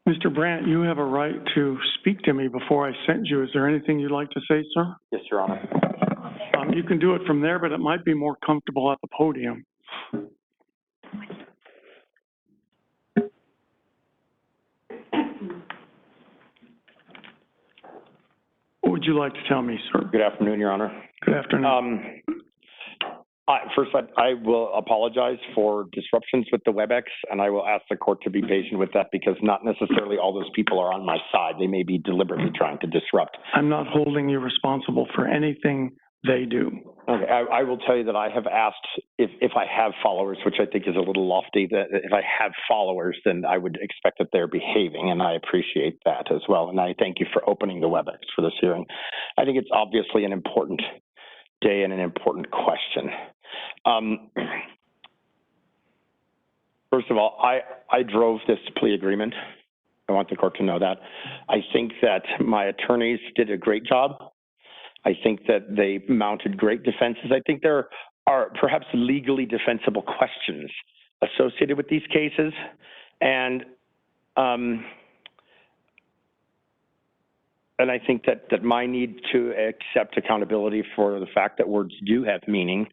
Mr. Brandt, you have a right to speak to me before I sent you. Is there anything you'd like to say, sir? Yes, Your Honor. You can do it from there, but it might be more comfortable at the podium. What would you like to tell me, sir? Good afternoon, Your Honor. Good afternoon. First, I will apologize for disruptions with the WebEx, and I will ask the court to be patient with that because not necessarily all those people are on my side. They may be deliberately trying to disrupt. I'm not holding you responsible for anything they do. Okay, I will tell you that I have asked if I have followers, which I think is a little lofty, that if I have followers, then I would expect that they're behaving, and I appreciate that as well. And I thank you for opening the WebEx for this hearing. I think it's obviously an important day and an important question. First of all, I drove this plea agreement. I want the court to know that. I think that my attorneys did a great job. I think that they mounted great defenses. I think there are perhaps legally defensible questions associated with these cases. And I think that my need to accept accountability for the fact that words do have meaning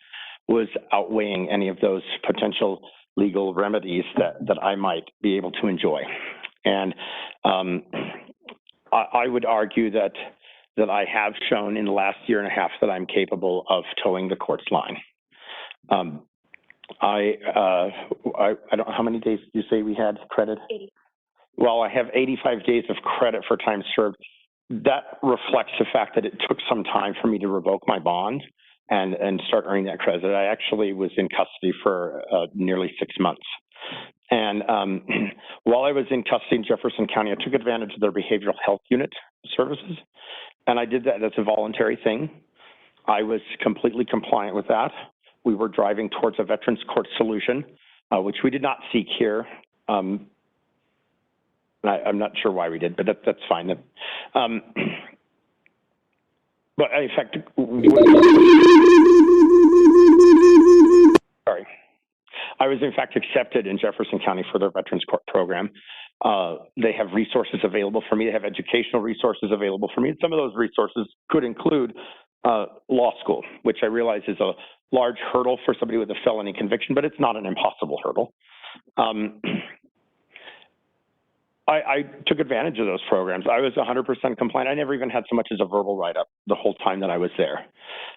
was outweighing any of those potential legal remedies that I might be able to enjoy. And I would argue that I have shown in the last year and a half that I'm capable of towing the court's line. I don't know, how many days did you say we had credit? 80. Well, I have 85 days of credit for time served. That reflects the fact that it took some time for me to revoke my bond and start earning that credit. I actually was in custody for nearly 6 months. And while I was in custody in Jefferson County, I took advantage of their behavioral health unit services. And I did that as a voluntary thing. I was completely compliant with that. We were driving towards a Veterans Court solution, which we did not seek here. I'm not sure why we did, but that's fine. But in fact, sorry. I was in fact accepted in Jefferson County for their Veterans Court program. They have resources available for me. They have educational resources available for me. And some of those resources could include law school, which I realize is a large hurdle for somebody with a felony conviction, but it's not an impossible hurdle. I took advantage of those programs. I was 100% compliant. I never even had so much as a verbal write-up the whole time that I was there.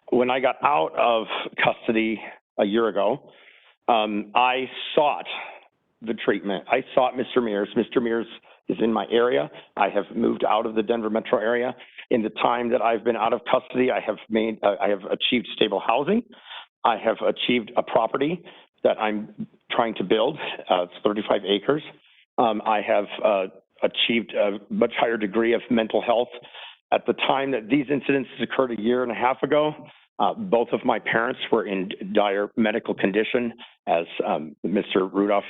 When I got out of custody a year ago, I sought the treatment. I sought Mr. Mears. Mr. Mears is in my area. I have moved out of the Denver metro area. In the time that I've been out of custody, I have achieved stable housing. I have achieved a property that I'm trying to build. It's 35 acres. I have achieved a much higher degree of mental health. At the time that these incidents occurred a year and a half ago, both of my parents were in dire medical condition. As Mr. Rudolph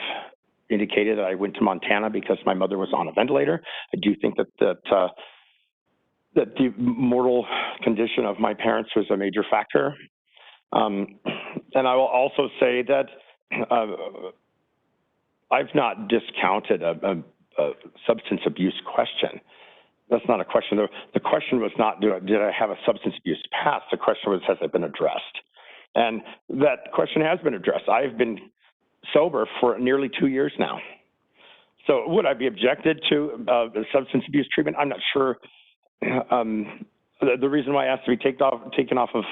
indicated, that I went to Montana because my mother was on a ventilator. I do think that the mortal condition of my parents was a major factor. And I will also say that I've not discounted a substance abuse question. That's not a question. The question was not, did I have a substance abuse past? The question was, has it been addressed? And that question has been addressed. I've been sober for nearly 2 years now. So would I be objected to substance abuse treatment? I'm not sure. The reason why I asked to be taken off of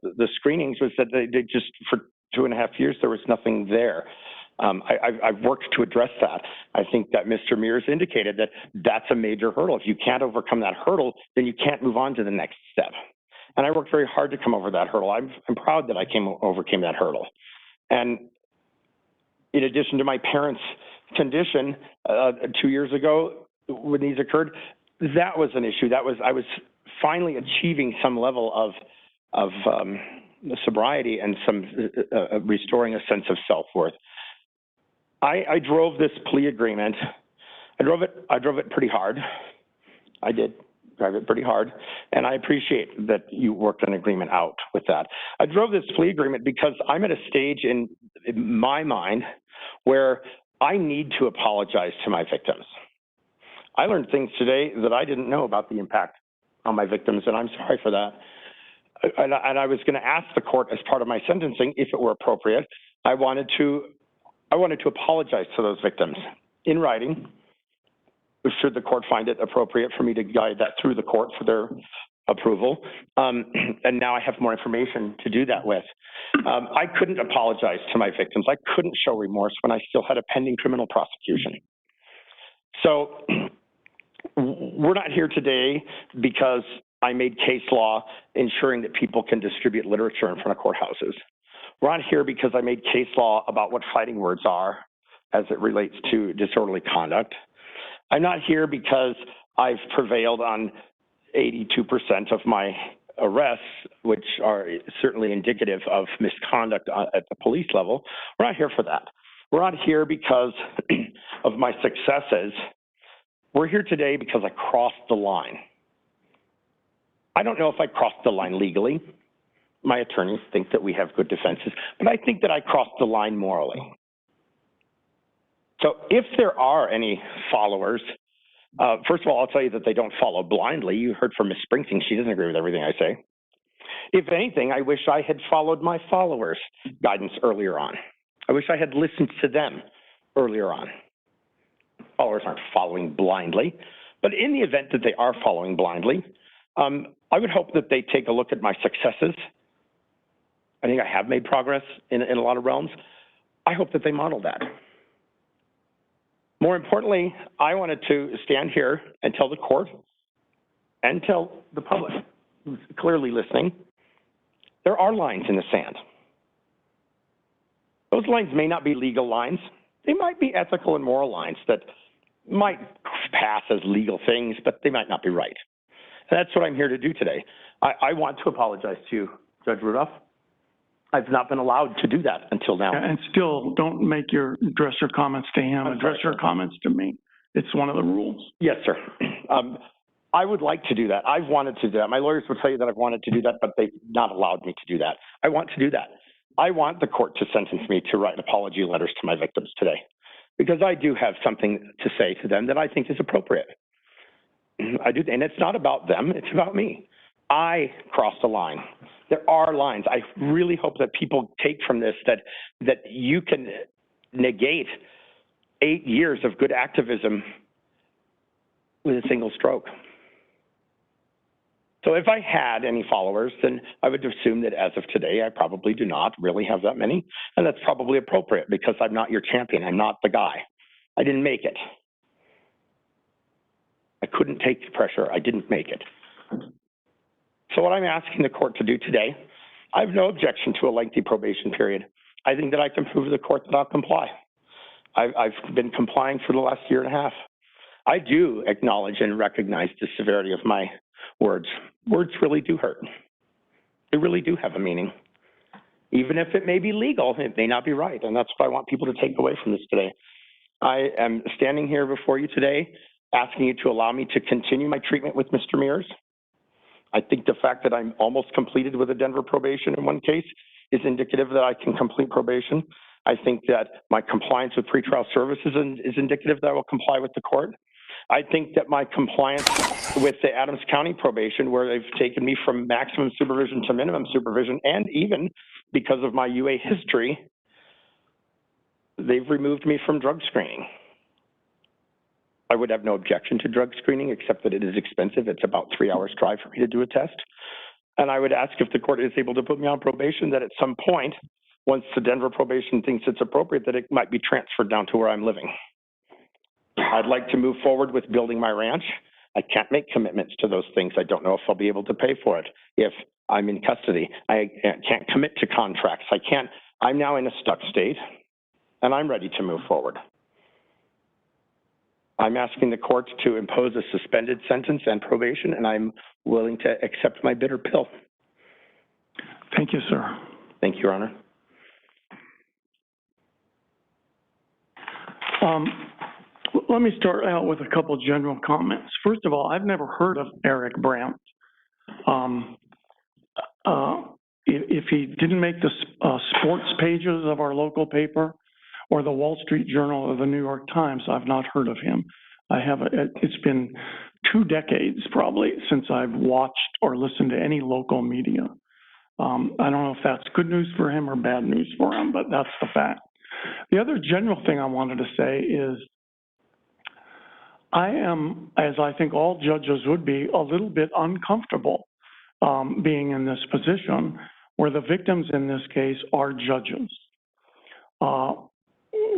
the screenings was that they just, for 2.5 years, there was nothing there. I've worked to address that. I think that Mr. Mears indicated that that's a major hurdle. If you can't overcome that hurdle, then you can't move on to the next step. And I worked very hard to come over that hurdle. I'm proud that I overcame that hurdle. And in addition to my parents' condition 2 years ago when these occurred, that was an issue. I was finally achieving some level of sobriety and some restoring a sense of self-worth. I drove this plea agreement. I drove it pretty hard. I did drive it pretty hard, and I appreciate that you worked an agreement out with that. I drove this plea agreement because I'm at a stage in my mind where I need to apologize to my victims. I learned things today that I didn't know about the impact on my victims, and I'm sorry for that. And I was going to ask the court as part of my sentencing, if it were appropriate, I wanted to apologize to those victims in writing, should the court find it appropriate for me to guide that through the court for their approval. And now I have more information to do that with. I couldn't apologize to my victims. I couldn't show remorse when I still had a pending criminal prosecution. So we're not here today because I made case law ensuring that people can distribute literature in front of courthouses. We're not here because I made case law about what fighting words are as it relates to disorderly conduct. I'm not here because I've prevailed on 82% of my arrests, which are certainly indicative of misconduct at the police level. We're not here for that. We're not here because of my successes. We're here today because I crossed the line. I don't know if I crossed the line legally. My attorneys think that we have good defenses, but I think that I crossed the line morally. So if there are any followers, first of all, I'll tell you that they don't follow blindly. You heard from Ms. Springsteen, she doesn't agree with everything I say. If anything, I wish I had followed my followers' guidance earlier on. I wish I had listened to them earlier on. Followers aren't following blindly, but in the event that they are following blindly, I would hope that they take a look at my successes. I think I have made progress in a lot of realms. I hope that they model that. More importantly, I wanted to stand here and tell the court and tell the public who's clearly listening, there are lines in the sand. Those lines may not be legal lines. They might be ethical and moral lines that might pass as legal things, but they might not be right. And that's what I'm here to do today. I want to apologize to you, Judge Rudolph. I've not been allowed to do that until now. And still, don't address your comments to him, address your comments to me. It's one of the rules. Yes, sir. I would like to do that. I've wanted to do that. My lawyers will tell you that I've wanted to do that, but they've not allowed me to do that. I want to do that. I want the court to sentence me to write apology letters to my victims today, because I do have something to say to them that I think is appropriate. I do, and it's not about them, it's about me. I crossed a line. There are lines. I really hope that people take from this that you can negate 8 years of good activism with a single stroke. So if I had any followers, then I would assume that as of today, I probably do not really have that many. And that's probably appropriate because I'm not your champion. I'm not the guy. I didn't make it. I couldn't take the pressure. I didn't make it. So what I'm asking the court to do today, I have no objection to a lengthy probation period. I think that I can prove to the court that I'll comply. I've been complying for the last year and a half. I do acknowledge and recognize the severity of my words. Words really do hurt. They really do have a meaning. Even if it may be legal, it may not be right. And that's what I want people to take away from this today. I am standing here before you today, asking you to allow me to continue my treatment with Mr. Mears. I think the fact that I'm almost completed with a Denver probation in one case is indicative that I can complete probation. I think that my compliance with pretrial services is indicative that I will comply with the court. I think that my compliance with the Adams County probation, where they've taken me from maximum supervision to minimum supervision, and even because of my UA history, they've removed me from drug screening. I would have no objection to drug screening, except that it is expensive. It's about 3 hours drive for me to do a test. And I would ask if the court is able to put me on probation, that at some point, once the Denver probation thinks it's appropriate, that it might be transferred down to where I'm living. I'd like to move forward with building my ranch. I can't make commitments to those things. I don't know if I'll be able to pay for it if I'm in custody. I can't commit to contracts. I'm now in a stuck state, and I'm ready to move forward. I'm asking the court to impose a suspended sentence and probation, and I'm willing to accept my bitter pill. Thank you, sir. Thank you, Your Honor. Let me start out with a couple general comments. First of all, I've never heard of Eric Brandt. If he didn't make the sports pages of our local paper or the Wall Street Journal or the New York Times, I've not heard of him. It's been 2 decades probably since I've watched or listened to any local media. I don't know if that's good news for him or bad news for him, but that's the fact. The other general thing I wanted to say is I am, as I think all judges would be, a little bit uncomfortable being in this position where the victims in this case are judges.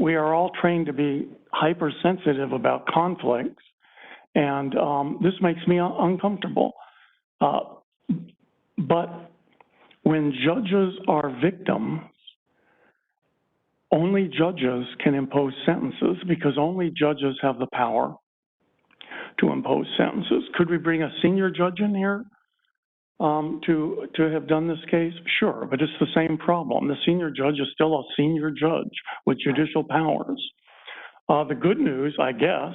We are all trained to be hypersensitive about conflicts, and this makes me uncomfortable. But when judges are victims, only judges can impose sentences because only judges have the power to impose sentences. Could we bring a senior judge in here to have done this case? Sure, but it's the same problem. The senior judge is still a senior judge with judicial powers. The good news, I guess,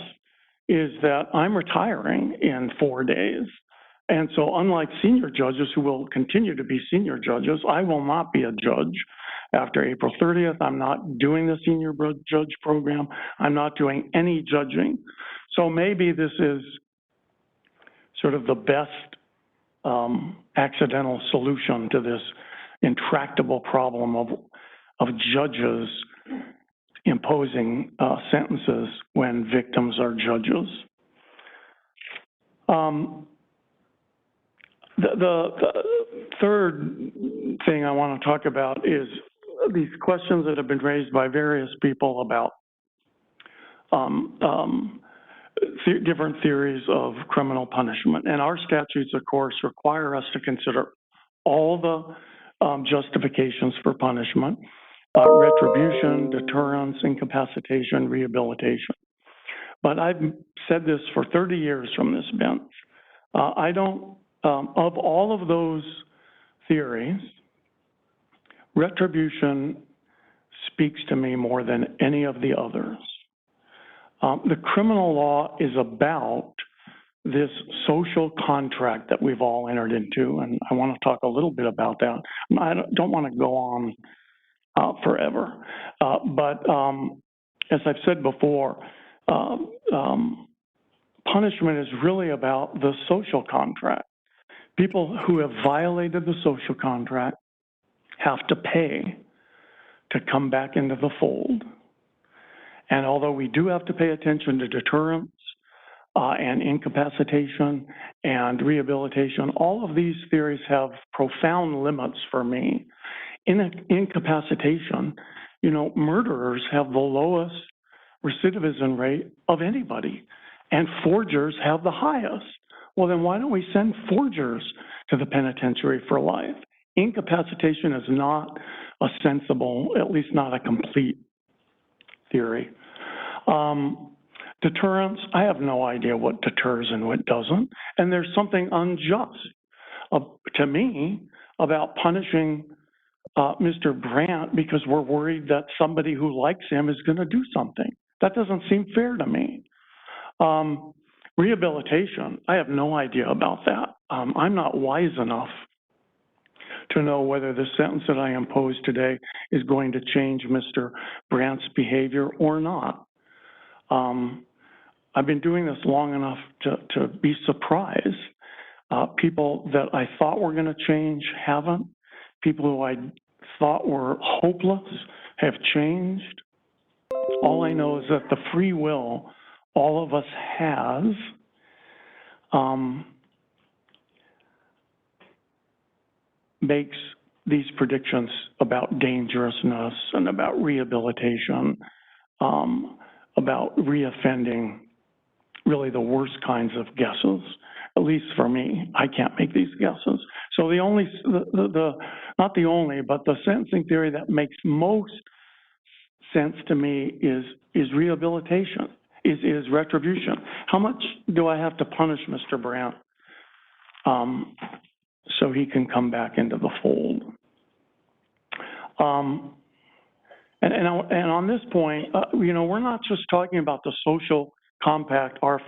is that I'm retiring in 4 days. And so unlike senior judges who will continue to be senior judges, I will not be a judge after April 30th. I'm not doing the senior judge program. I'm not doing any judging. So maybe this is sort of the best accidental solution to this intractable problem of judges imposing sentences when victims are judges. The third thing I want to talk about is these questions that have been raised by various people about different theories of criminal punishment. And our statutes, of course, require us to consider all the justifications for punishment, retribution, deterrence, incapacitation, rehabilitation. But I've said this for 30 years from this bench. I don't, of all of those theories, retribution speaks to me more than any of the others. The criminal law is about this social contract that we've all entered into, and I want to talk a little bit about that. I don't want to go on forever, but as I've said before, punishment is really about the social contract. People who have violated the social contract have to pay to come back into the fold. And although we do have to pay attention to deterrence and incapacitation and rehabilitation, all of these theories have profound limits for me. In incapacitation, you know, murderers have the lowest recidivism rate of anybody, and forgers have the highest. Well, then why don't we send forgers to the penitentiary for life? Incapacitation is not a sensible, at least not a complete theory. Deterrence, I have no idea what deters and what doesn't. And there's something unjust to me about punishing Mr. Brandt because we're worried that somebody who likes him is going to do something. That doesn't seem fair to me. Rehabilitation, I have no idea about that. I'm not wise enough to know whether the sentence that I impose today is going to change Mr. Brandt's behavior or not. I've been doing this long enough to be surprised. People that I thought were going to change haven't. People who I thought were hopeless have changed. All I know is that the free will all of us has makes these predictions about dangerousness and about rehabilitation, about reoffending, really the worst kinds of guesses. At least for me, I can't make these guesses. So the only, not the only, but the sentencing theory that makes most sense to me is rehabilitation, is retribution. How much do I have to punish Mr. Brandt so he can come back into the fold? And on this point, you know, we're not just talking about the social compact our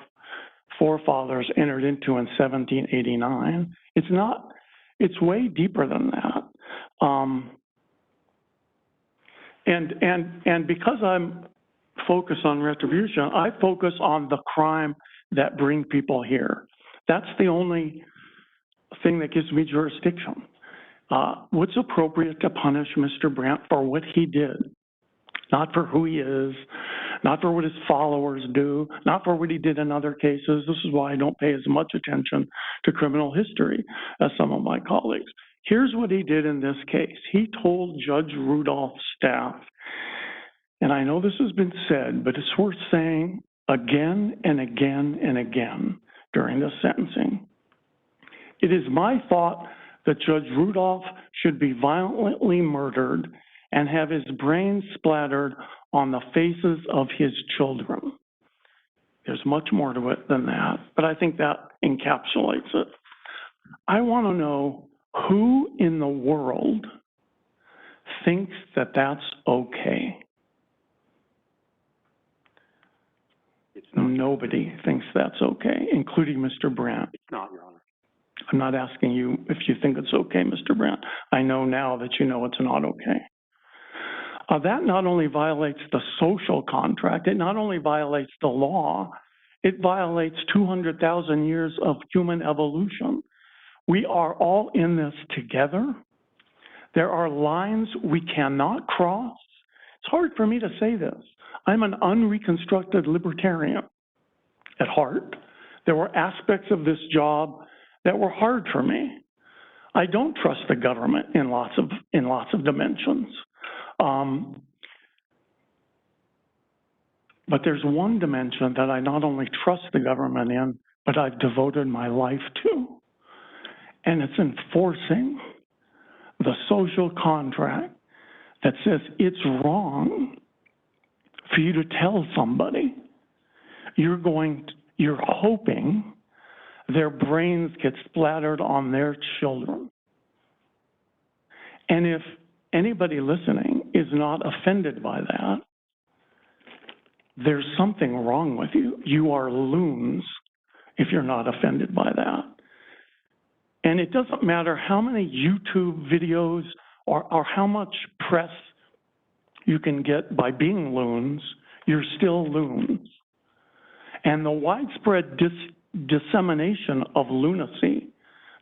forefathers entered into in 1789. It's not, it's way deeper than that. And because I'm focus on retribution. I focus on the crime that bring people here. That's the only thing that gives me jurisdiction. What's appropriate to punish Mr. Brandt for what he did, not for who he is, not for what his followers do, not for what he did in other cases. This is why I don't pay as much attention to criminal history as some of my colleagues. Here's what he did in this case. He told Judge Rudolph's staff, and I know this has been said, but it's worth saying again and again and again during the sentencing. It is my thought that Judge Rudolph should be violently murdered and have his brains splattered on the faces of his children. There's much more to it than that, but I think that encapsulates it. I want to know who in the world thinks that that's okay. Nobody thinks that's okay, including Mr. Brandt. It's not, Your Honor. I'm not asking you if you think it's okay, Mr. Brandt. I know now that you know it's not okay. That not only violates the social contract, it not only violates the law, it violates 200,000 years of human evolution. We are all in this together. There are lines we cannot cross. It's hard for me to say this. I'm an unreconstructed libertarian at heart. There were aspects of this job that were hard for me. I don't trust the government in lots of dimensions. But there's one dimension that I not only trust the government in, but I've devoted my life to. And it's enforcing the social contract that says it's wrong for you to tell somebody you're hoping their brains get splattered on their children. And if anybody listening is not offended by that, there's something wrong with you. You are loons if you're not offended by that. And it doesn't matter how many YouTube videos or how much press you can get by being loons, you're still loons. And the widespread dissemination of lunacy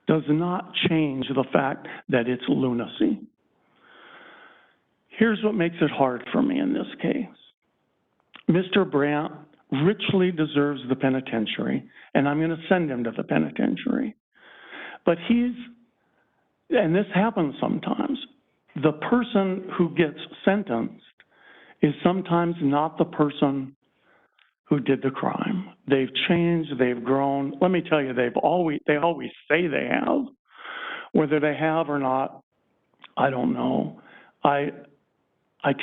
does not change the fact that it's lunacy. Here's what makes it hard for me in this case. Mr. Brandt richly deserves the penitentiary, and I'm going to send him to the penitentiary. But and this happens sometimes, the person who gets sentenced is sometimes not the person who did the crime. They've changed, they've grown. Let me tell you, they always say they have. Whether they have or not, I don't know. I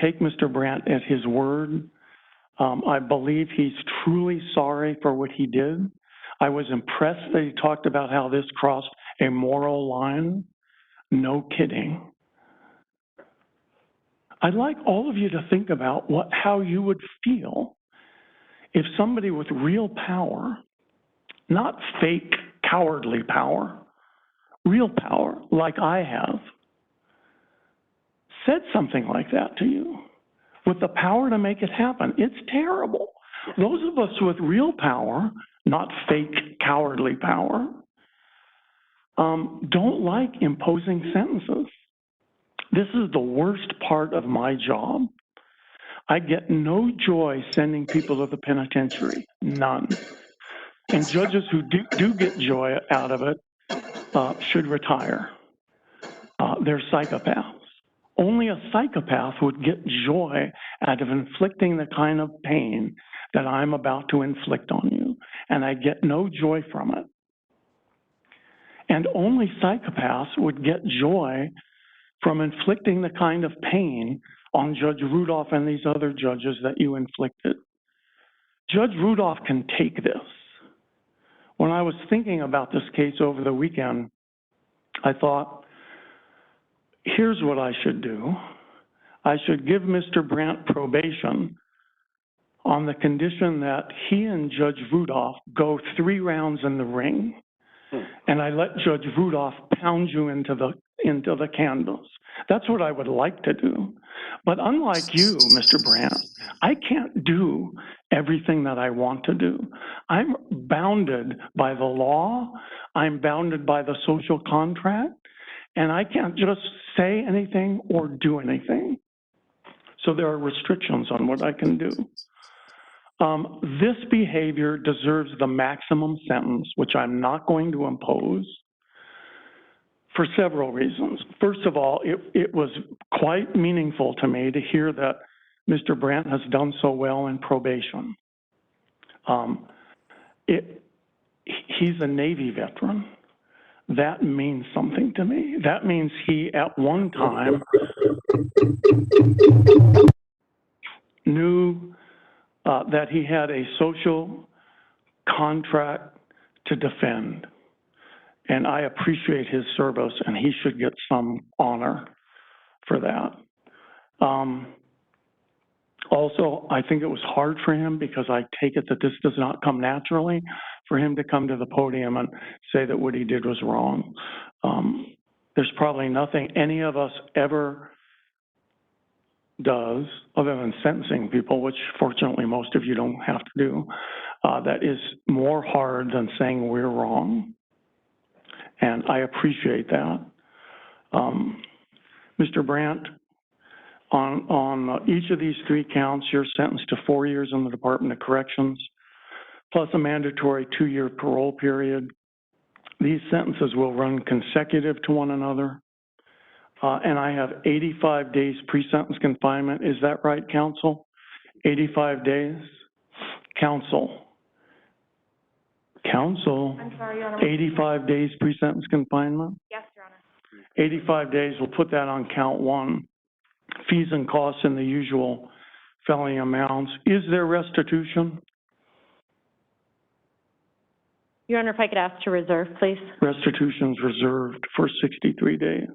take Mr. Brandt at his word. I believe he's truly sorry for what he did. I was impressed that he talked about how this crossed a moral line. No kidding. I'd like all of you to think about how you would feel if somebody with real power, not fake, cowardly power, real power, like I have, said something like that to you with the power to make it happen. It's terrible. Those of us with real power, not fake, cowardly power, don't like imposing sentences. This is the worst part of my job. I get no joy sending people to the penitentiary, none. And judges who do get joy out of it should retire. They're psychopaths. Only a psychopath would get joy out of inflicting the kind of pain that I'm about to inflict on you, and I get no joy from it. And only psychopaths would get joy from inflicting the kind of pain on Judge Rudolph and these other judges that you inflicted. Judge Rudolph can take this. When I was thinking about this case over the weekend, I thought, here's what I should do. I should give Mr. Brandt probation on the condition that he and Judge Rudolph go 3 rounds in the ring and I let Judge Rudolph pound you into the canvas. That's what I would like to do. But unlike you, Mr. Brandt, I can't do everything that I want to do. I'm bounded by the law. I'm bounded by the social contract, and I can't just say anything or do anything. So there are restrictions on what I can do. This behavior deserves the maximum sentence, which I'm not going to impose, for several reasons. First of all, it was quite meaningful to me to hear that Mr. Brandt has done so well in probation. He's a Navy veteran. That means something to me. That means he, at one time, knew that he had a social contract to defend. And I appreciate his service, and he should get some honor for that. Also, I think it was hard for him, because I take it that this does not come naturally, for him to come to the podium and say that what he did was wrong. There's probably nothing any of us ever does, other than sentencing people, which fortunately most of you don't have to do, that is more hard than saying we're wrong. And I appreciate that. Mr. Brandt, on each of these 3 counts, you're sentenced to 4 years in the Department of Corrections, plus a mandatory 2-year parole period. These sentences will run consecutive to one another. And I have 85 days pre-sentence confinement. Is that right, counsel? 85 days? Counsel. Counsel. I'm sorry, Your Honor. 85 days pre-sentence confinement? Yes, Your Honor. 85 days, we'll put that on count 1. Fees and costs in the usual felony amounts. Is there restitution? Your Honor, if I could ask to reserve, please. Restitution's reserved for 63 days.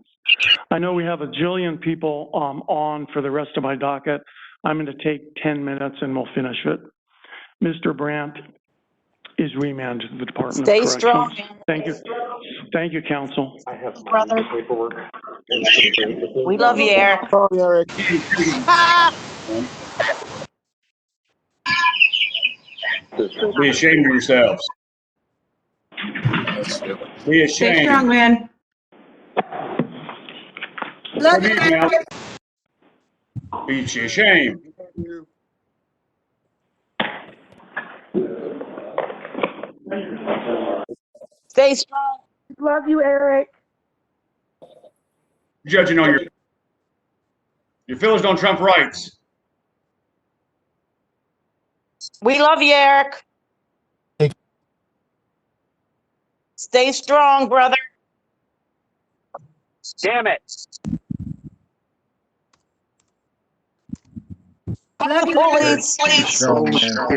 I know we have a jillion people on for the rest of my docket. I'm going to take 10 minutes and we'll finish it. Mr. Brandt is remanded to the Department Stay of strong. Corrections. Thank you. Thank you, counsel. I have Brother. paperwork. We love you, Eric. Sorry, Eric. Be ashamed of yourselves. Be Stay ashamed. strong, man. Love Come you. here now. Be ashamed. Stay strong. Love you, Eric. Judging on your feelings don't trump rights. We love you, Eric. Stay strong, brother. Damn it. Love you, Bullies. Strong man.